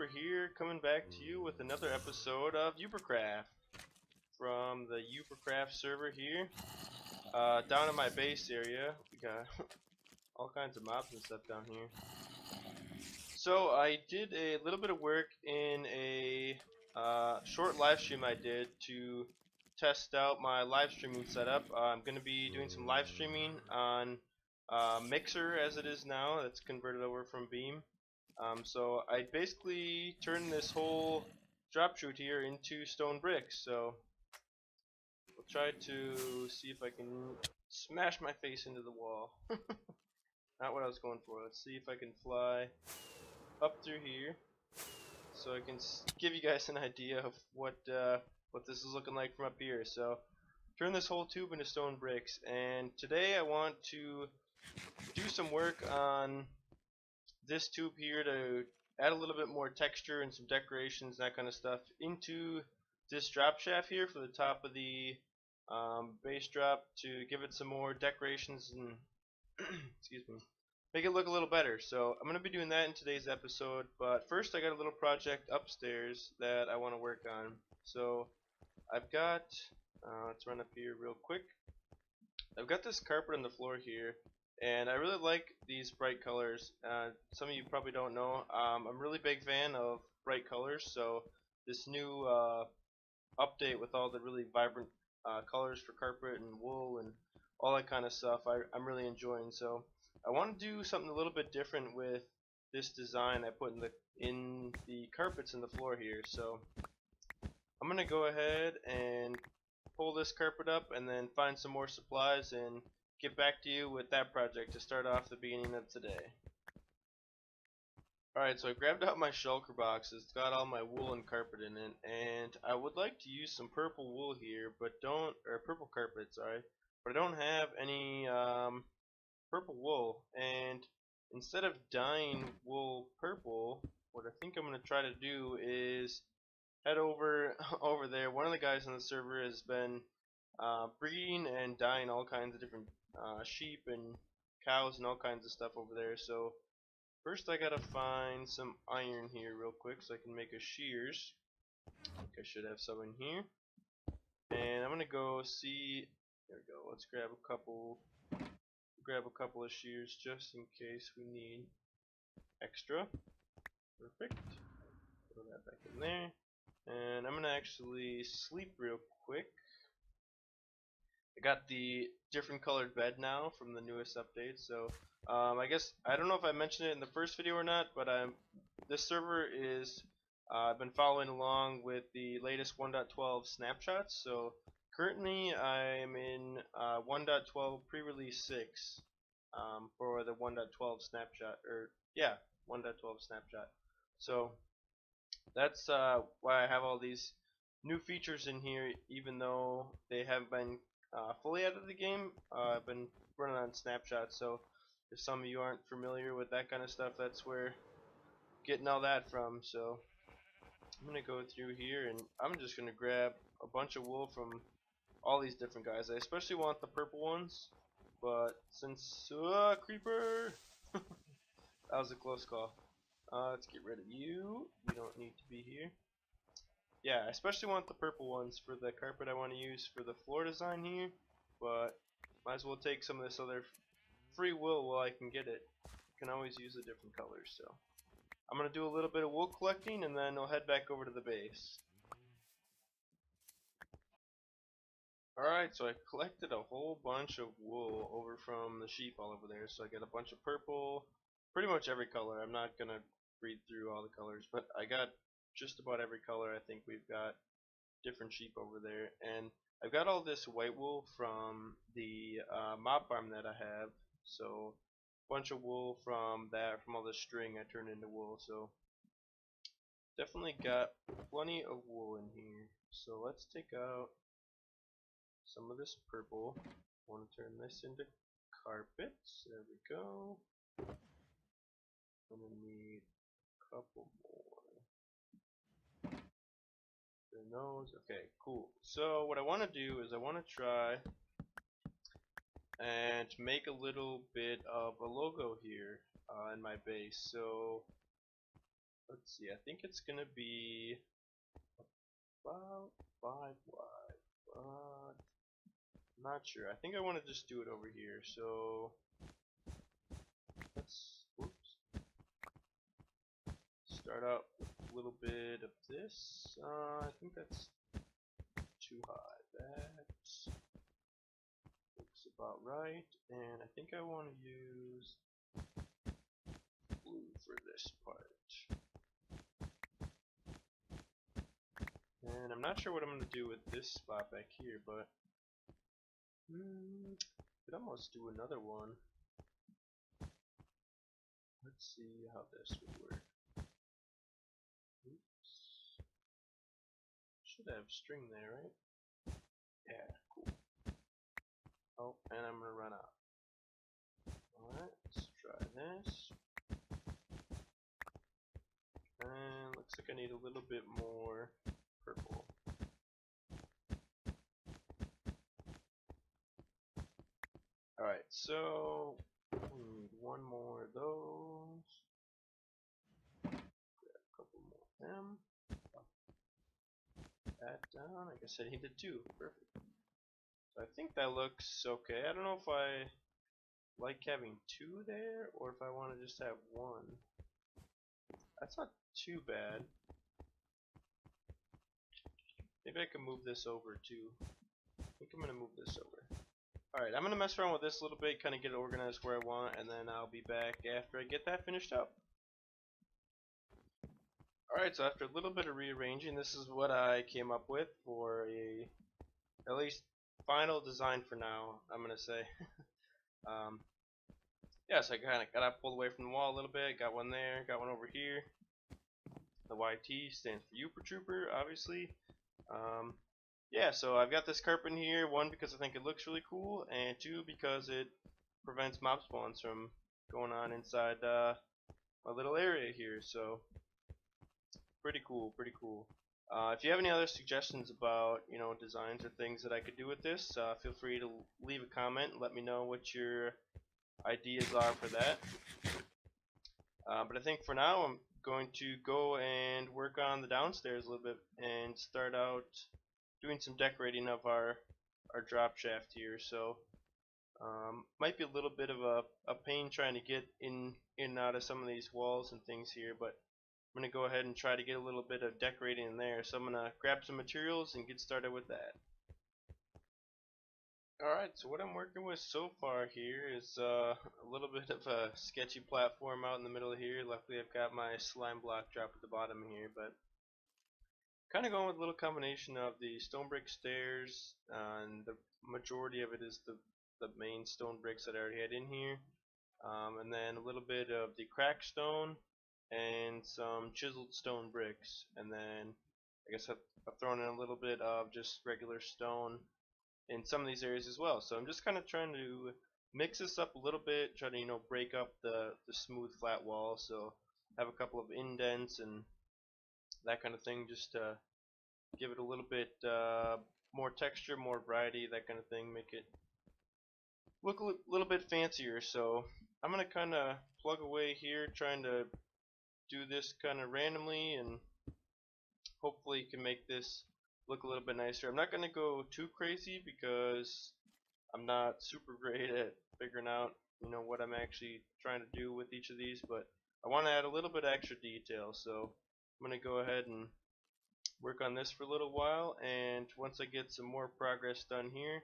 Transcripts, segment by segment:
Creeper here, coming back to you with another episode of Ubercraft from the Ubercraft server here. Down in my base area, we got all kinds of mobs and stuff down here. So I did a little bit of work in a short live stream I did to test out my live streaming setup. I'm going to be doing some live streaming on Mixer as it is now. That's converted over from Beam. So I basically turned this whole drop chute here into stone bricks. So we'll try to see if I can smash my face into the wall. Not what I was going for. Let's see if I can fly up through here, so I can give you guys an idea of what this is looking like from up here. So turn this whole tube into stone bricks, and today I want to do some work on this tube here to add a little bit more texture and some decorations, that kind of stuff, into this drop shaft here for the top of the base drop, to give it some more decorations and excuse me, make it look a little better. So I'm going to be doing that in today's episode, but first I got a little project upstairs that I want to work on. So I've got, let's run up here real quick. I've got this carpet on the floor here, and I really like these bright colors. Some of you probably don't know, I'm a really big fan of bright colors, so this new update with all the really vibrant colors for carpet and wool and all that kind of stuff, I'm really enjoying. So I want to do something a little bit different with this design I put in the carpets in the floor here. So I'm gonna go ahead and pull this carpet up and then find some more supplies and get back to you with that project to start off the beginning of today. Alright, so I grabbed out my shulker box. It's got all my wool and carpet in it, and I would like to use some purple wool here, but purple carpet, sorry, but I don't have any purple wool. And instead of dyeing wool purple, what I think I'm going to try to do is head over there. One of the guys on the server has been breeding and dyeing all kinds of different sheep and cows and all kinds of stuff over there. So first I gotta find some iron here real quick so I can make a shears. I think I should have some in here. And I'm gonna go see, there we go, let's grab a couple of shears just in case we need extra. Perfect. Throw that back in there. And I'm gonna actually sleep real quick. I got the different colored bed now from the newest update, so I guess, I don't know if I mentioned it in the first video or not, but this server is, I've been following along with the latest 1.12 snapshots. So currently I'm in 1.12 pre-release 6 for the 1.12 snapshot, or yeah, 1.12 snapshot. So that's why I have all these new features in here, even though they haven't been fully out of the game. I've been running on snapshots, so if some of you aren't familiar with that kind of stuff, that's where I'm getting all that from. So I'm gonna go through here, and I'm just gonna grab a bunch of wool from all these different guys. I especially want the purple ones, but since creeper, that was a close call. Let's get rid of you. You don't need to be here. Yeah, I especially want the purple ones for the carpet I want to use for the floor design here, but might as well take some of this other free wool while I can get it. You can always use the different colors. So I'm gonna do a little bit of wool collecting, and then I'll head back over to the base. Alright, so I collected a whole bunch of wool over from the sheep all over there. So I got a bunch of purple, pretty much every color. I'm not gonna read through all the colors, but I got just about every color. I think we've got different sheep over there, and I've got all this white wool from the mob farm that I have. So a bunch of wool from that, from all the string I turned into wool. So definitely got plenty of wool in here. So let's take out some of this purple. I want to turn this into carpets. There we go. I'm gonna need a couple more. Nose. Okay, cool. So what I want to do is I want to try and make a little bit of a logo here in my base. So let's see, I think it's gonna be about 5 wide, but I'm not sure. I think I want to just do it over here, so let's, oops, start out with a little bit of this. I think that's too high. That looks about right, and I think I want to use blue for this part. And I'm not sure what I'm going to do with this spot back here, but could almost do another one. Let's see how this would work. Oops. Should have string there, right? Yeah, cool. Oh, and I'm going to run out. Alright, let's try this. And looks like I need a little bit more purple. Alright, so we need one more of those. Grab a couple more of them. That down. I guess I needed two. Perfect. So I think that looks okay. I don't know if I like having two there or if I want to just have one. That's not too bad. Maybe I can move this over too. I think I'm going to move this over. Alright, I'm going to mess around with this a little bit, kind of get it organized where I want, and then I'll be back after I get that finished up. Alright, so after a little bit of rearranging, this is what I came up with for a, at least, final design for now, I'm going to say. Yeah, so I kind of got pulled away from the wall a little bit, got one there, got one over here. The YT stands for Youper Trooper, obviously. Yeah, so I've got this carpet in here, one because I think it looks really cool, and two because it prevents mob spawns from going on inside my little area here, so pretty cool, pretty cool. If you have any other suggestions about, designs or things that I could do with this, feel free to leave a comment and let me know what your ideas are for that. But I think for now I'm going to go and work on the downstairs a little bit and start out doing some decorating of our drop shaft here. So might be a little bit of a pain trying to get in and out of some of these walls and things here, but I'm going to go ahead and try to get a little bit of decorating in there. So I'm going to grab some materials and get started with that. Alright, so what I'm working with so far here is a little bit of a sketchy platform out in the middle here. Luckily I've got my slime block drop at the bottom here, but kind of going with a little combination of the stone brick stairs, and the majority of it is the main stone bricks that I already had in here, and then a little bit of the cracked stone and some chiseled stone bricks, and then I guess I've thrown in a little bit of just regular stone in some of these areas as well. So I'm just kind of trying to mix this up a little bit, try to break up the smooth flat wall, so have a couple of indents and that kind of thing, just to give it a little bit more texture, more variety, that kind of thing, make it look a little bit fancier. So I'm gonna kind of plug away here, trying to do this kind of randomly, and hopefully can make this look a little bit nicer. I'm not gonna go too crazy because I'm not super great at figuring out what I'm actually trying to do with each of these, but I want to add a little bit of extra detail, so I'm gonna go ahead and work on this for a little while, and once I get some more progress done here,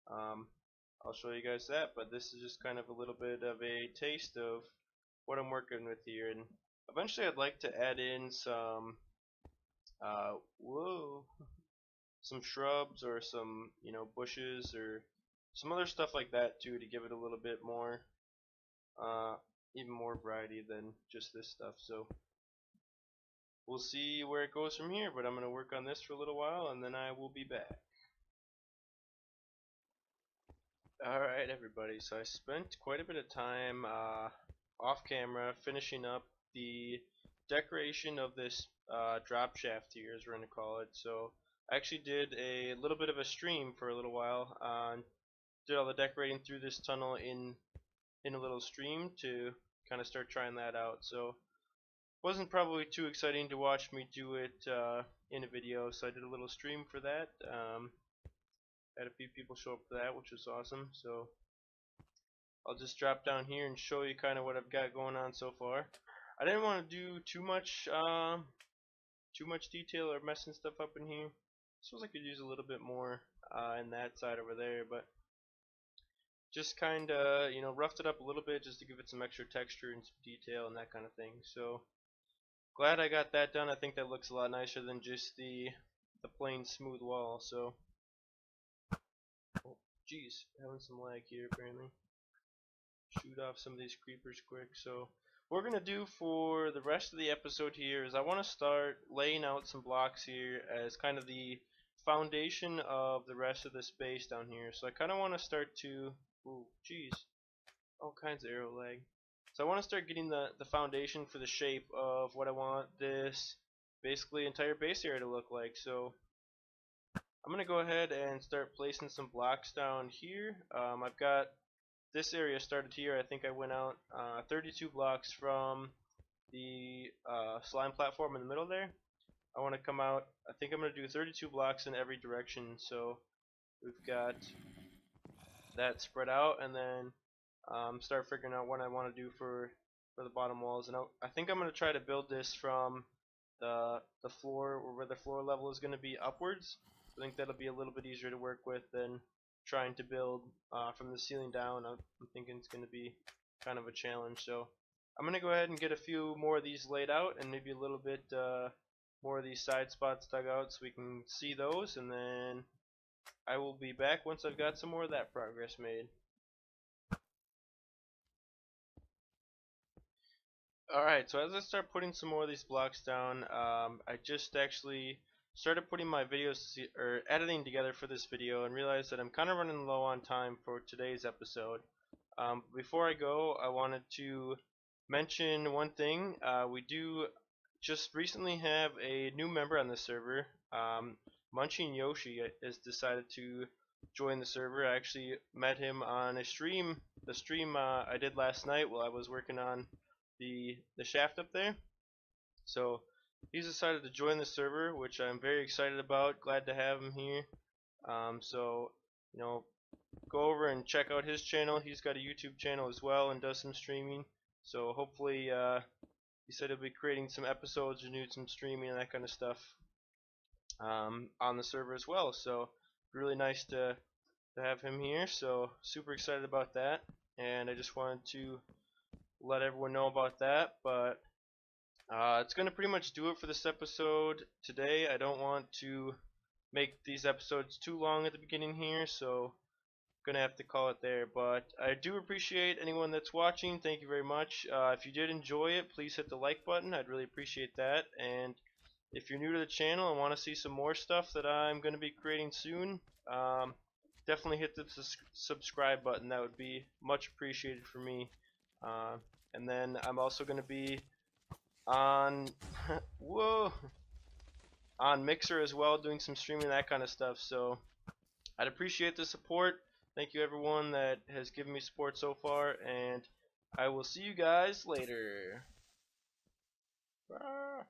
I'll show you guys that. But this is just kind of a little bit of a taste of what I'm working with here, and eventually I'd like to add in some some shrubs or some bushes or some other stuff like that too, to give it a little bit more even more variety than just this stuff. So we'll see where it goes from here, but I'm going to work on this for a little while and then I will be back. Alright everybody, so I spent quite a bit of time off camera finishing up the decoration of this drop shaft here, as we're going to call it. So I actually did a little bit of a stream for a little while, did all the decorating through this tunnel in a little stream to kind of start trying that out. So wasn't probably too exciting to watch me do it in a video, so I did a little stream for that. Had a few people show up for that, which was awesome. So I'll just drop down here and show you kind of what I've got going on so far. I didn't want to do too much detail or messing stuff up in here. Suppose I could use a little bit more in that side over there, but just kind of, you know, roughed it up a little bit just to give it some extra texture and some detail and that kind of thing. So glad I got that done. I think that looks a lot nicer than just the plain smooth wall. So, oh, geez, having some lag here apparently. Shoot off some of these creepers quick. So what we're gonna do for the rest of the episode here is I want to start laying out some blocks here as kind of the foundation of the rest of the space down here. So I kind of want to start to, ooh, geez, all kinds of arrow lag. So I want to start getting the foundation for the shape of what I want this basically entire base area to look like. So I'm gonna go ahead and start placing some blocks down here. I've got this area started here. I think I went out 32 blocks from the slime platform in the middle there. I want to come out, I think I'm going to do 32 blocks in every direction, so we've got that spread out, and then start figuring out what I want to do for the bottom walls. And I think I'm going to try to build this from the floor, or where the floor level is going to be upwards. I think that'll be a little bit easier to work with than trying to build from the ceiling down. I'm thinking it's going to be kind of a challenge. So I'm going to go ahead and get a few more of these laid out, and maybe a little bit more of these side spots dug out so we can see those, and then I will be back once I've got some more of that progress made. Alright, so as I start putting some more of these blocks down, I just actually started putting my videos or editing together for this video and realized that I'm kind of running low on time for today's episode. Before I go, I wanted to mention one thing. We do just recently have a new member on the server. Munching Yoshi has decided to join the server. I actually met him on a stream, the stream I did last night while I was working on the shaft up there. So he's decided to join the server, which I'm very excited about. Glad to have him here. So, you know, go over and check out his channel. He's got a YouTube channel as well and does some streaming. So hopefully, he said he'll be creating some episodes and doing some streaming and that kind of stuff on the server as well. So really nice to have him here. So super excited about that. And I just wanted to let everyone know about that. But it's going to pretty much do it for this episode today. I don't want to make these episodes too long at the beginning here, so I'm going to have to call it there. But I do appreciate anyone that's watching. Thank you very much. If you did enjoy it, please hit the like button. I'd really appreciate that. And if you're new to the channel and want to see some more stuff that I'm going to be creating soon, definitely hit the subscribe button. That would be much appreciated for me. And then I'm also going to be on on Mixer as well, doing some streaming, that kind of stuff. So I'd appreciate the support. Thank you everyone that has given me support so far, and I will see you guys later. Bye.